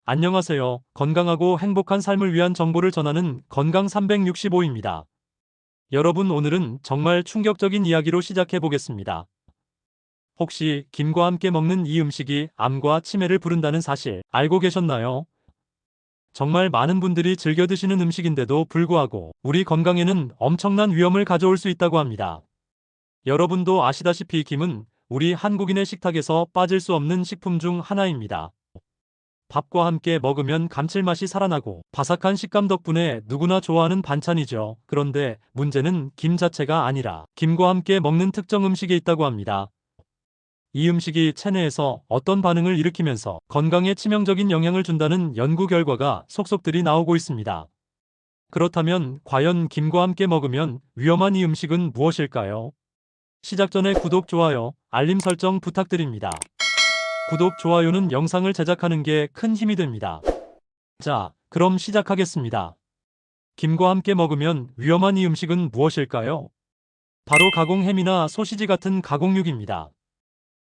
안녕하세요. 건강하고 행복한 삶을 위한 정보를 전하는 건강 365입니다. 여러분, 오늘은 정말 충격적인 이야기로 시작해 보겠습니다. 혹시 김과 함께 먹는 이 음식이 암과 치매를 부른다는 사실 알고 계셨나요? 정말 많은 분들이 즐겨 드시는 음식인데도 불구하고 우리 건강에는 엄청난 위험을 가져올 수 있다고 합니다. 여러분도 아시다시피 김은 우리 한국인의 식탁에서 빠질 수 없는 식품 중 하나입니다. 밥과 함께 먹으면 감칠맛이 살아나고 바삭한 식감 덕분에 누구나 좋아하는 반찬이죠. 그런데 문제는 김 자체가 아니라 김과 함께 먹는 특정 음식에 있다고 합니다. 이 음식이 체내에서 어떤 반응을 일으키면서 건강에 치명적인 영향을 준다는 연구 결과가 속속들이 나오고 있습니다. 그렇다면 과연 김과 함께 먹으면 위험한 이 음식은 무엇일까요? 시작 전에 구독, 좋아요, 알림 설정 부탁드립니다. 구독, 좋아요는 영상을 제작하는 게 큰 힘이 됩니다. 자, 그럼 시작하겠습니다. 김과 함께 먹으면 위험한 이 음식은 무엇일까요? 바로 가공햄이나 소시지 같은 가공육입니다.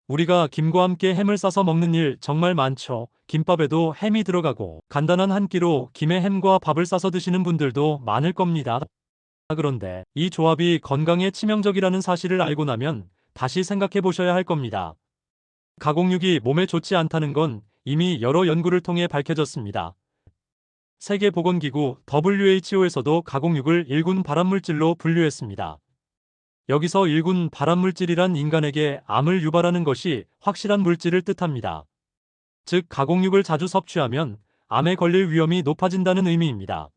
우리가 김과 함께 햄을 싸서 먹는 일 정말 많죠. 김밥에도 햄이 들어가고 간단한 한 끼로 김에 햄과 밥을 싸서 드시는 분들도 많을 겁니다. 그런데 이 조합이 건강에 치명적이라는 사실을 알고 나면 다시 생각해 보셔야 할 겁니다. 가공육이 몸에 좋지 않다는 건 이미 여러 연구를 통해 밝혀졌습니다. 세계보건기구 WHO에서도 가공육을 1군 발암물질로 분류했습니다. 여기서 1군 발암물질이란 인간에게 암을 유발하는 것이 확실한 물질을 뜻합니다. 즉, 가공육을 자주 섭취하면 암에 걸릴 위험이 높아진다는 의미입니다.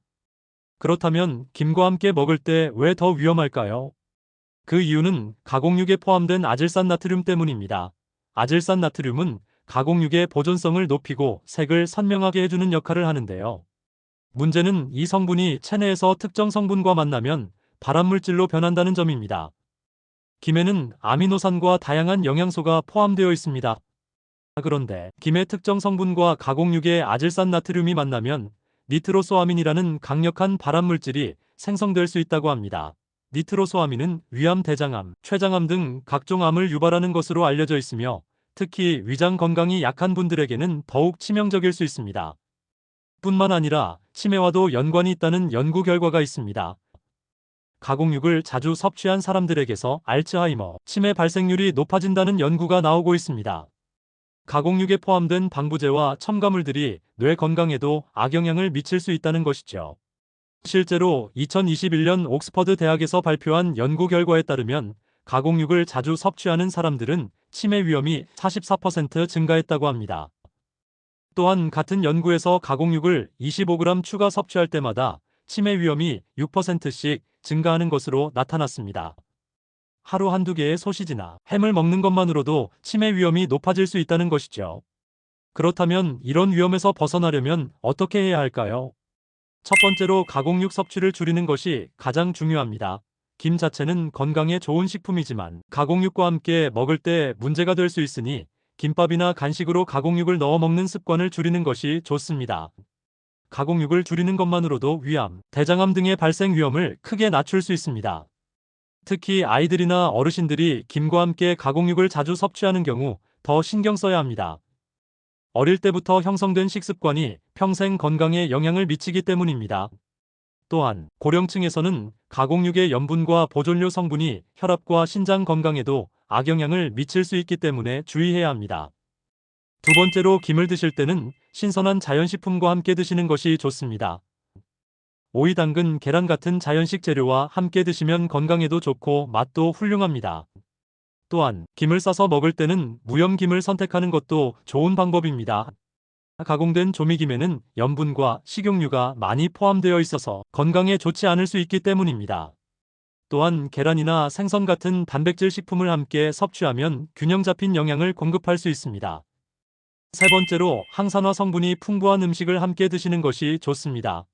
그렇다면 김과 함께 먹을 때 왜 더 위험할까요? 그 이유는 가공육에 포함된 아질산 나트륨 때문입니다. 아질산 나트륨은 가공육의 보존성을 높이고 색을 선명하게 해주는 역할을 하는데요. 문제는 이 성분이 체내에서 특정 성분과 만나면 발암물질로 변한다는 점입니다. 김에는 아미노산과 다양한 영양소가 포함되어 있습니다. 그런데 김의 특정 성분과 가공육의 아질산 나트륨이 만나면 니트로소아민이라는 강력한 발암물질이 생성될 수 있다고 합니다. 니트로소아민은 위암, 대장암, 췌장암 등 각종 암을 유발하는 것으로 알려져 있으며 특히 위장 건강이 약한 분들에게는 더욱 치명적일 수 있습니다. 뿐만 아니라 치매와도 연관이 있다는 연구 결과가 있습니다. 가공육을 자주 섭취한 사람들에게서 알츠하이머, 치매 발생률이 높아진다는 연구가 나오고 있습니다. 가공육에 포함된 방부제와 첨가물들이 뇌 건강에도 악영향을 미칠 수 있다는 것이죠. 실제로 2021년 옥스퍼드 대학에서 발표한 연구 결과에 따르면 가공육을 자주 섭취하는 사람들은 치매 위험이 44% 증가했다고 합니다. 또한 같은 연구에서 가공육을 25g 추가 섭취할 때마다 치매 위험이 6%씩 증가하는 것으로 나타났습니다. 하루 한두 개의 소시지나 햄을 먹는 것만으로도 치매 위험이 높아질 수 있다는 것이죠. 그렇다면 이런 위험에서 벗어나려면 어떻게 해야 할까요? 첫 번째로 가공육 섭취를 줄이는 것이 가장 중요합니다. 김 자체는 건강에 좋은 식품이지만 가공육과 함께 먹을 때 문제가 될 수 있으니 김밥이나 간식으로 가공육을 넣어 먹는 습관을 줄이는 것이 좋습니다. 가공육을 줄이는 것만으로도 위암, 대장암 등의 발생 위험을 크게 낮출 수 있습니다. 특히 아이들이나 어르신들이 김과 함께 가공육을 자주 섭취하는 경우 더 신경 써야 합니다. 어릴 때부터 형성된 식습관이 평생 건강에 영향을 미치기 때문입니다. 또한 고령층에서는 가공육의 염분과 보존료 성분이 혈압과 신장 건강에도 악영향을 미칠 수 있기 때문에 주의해야 합니다. 두 번째로 김을 드실 때는 신선한 자연식품과 함께 드시는 것이 좋습니다. 오이, 당근, 계란 같은 자연식 재료와 함께 드시면 건강에도 좋고 맛도 훌륭합니다. 또한 김을 싸서 먹을 때는 무염김을 선택하는 것도 좋은 방법입니다. 가공된 조미김에는 염분과 식용유가 많이 포함되어 있어서 건강에 좋지 않을 수 있기 때문입니다. 또한 계란이나 생선 같은 단백질 식품을 함께 섭취하면 균형 잡힌 영양을 공급할 수 있습니다. 세 번째로 항산화 성분이 풍부한 음식을 함께 드시는 것이 좋습니다.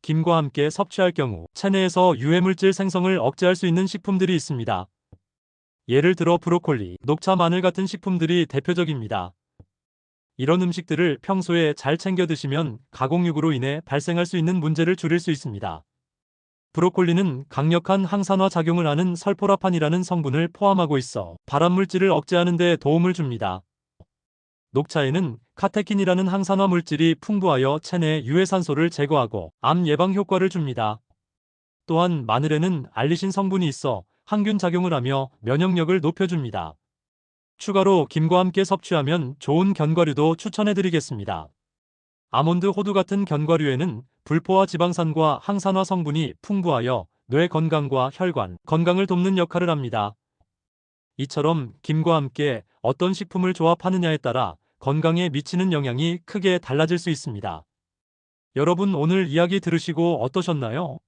김과 함께 섭취할 경우 체내에서 유해물질 생성을 억제할 수 있는 식품들이 있습니다. 예를 들어 브로콜리, 녹차, 마늘 같은 식품들이 대표적입니다. 이런 음식들을 평소에 잘 챙겨 드시면 가공육으로 인해 발생할 수 있는 문제를 줄일 수 있습니다. 브로콜리는 강력한 항산화 작용을 하는 설포라판이라는 성분을 포함하고 있어 발암물질을 억제하는 데 도움을 줍니다. 녹차에는 카테킨이라는 항산화 물질이 풍부하여 체내 유해산소를 제거하고 암 예방 효과를 줍니다. 또한 마늘에는 알리신 성분이 있어 항균 작용을 하며 면역력을 높여줍니다. 추가로 김과 함께 섭취하면 좋은 견과류도 추천해드리겠습니다. 아몬드, 호두 같은 견과류에는 불포화 지방산과 항산화 성분이 풍부하여 뇌 건강과 혈관 건강을 돕는 역할을 합니다. 이처럼 김과 함께 어떤 식품을 조합하느냐에 따라 건강에 미치는 영향이 크게 달라질 수 있습니다. 여러분 오늘 이야기 들으시고 어떠셨나요?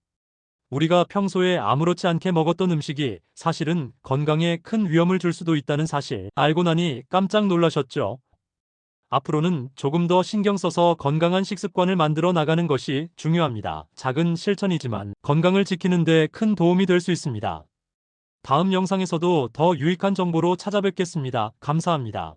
우리가 평소에 아무렇지 않게 먹었던 음식이 사실은 건강에 큰 위험을 줄 수도 있다는 사실 알고 나니 깜짝 놀라셨죠? 앞으로는 조금 더 신경 써서 건강한 식습관을 만들어 나가는 것이 중요합니다. 작은 실천이지만 건강을 지키는 데 큰 도움이 될 수 있습니다. 다음 영상에서도 더 유익한 정보로 찾아뵙겠습니다. 감사합니다.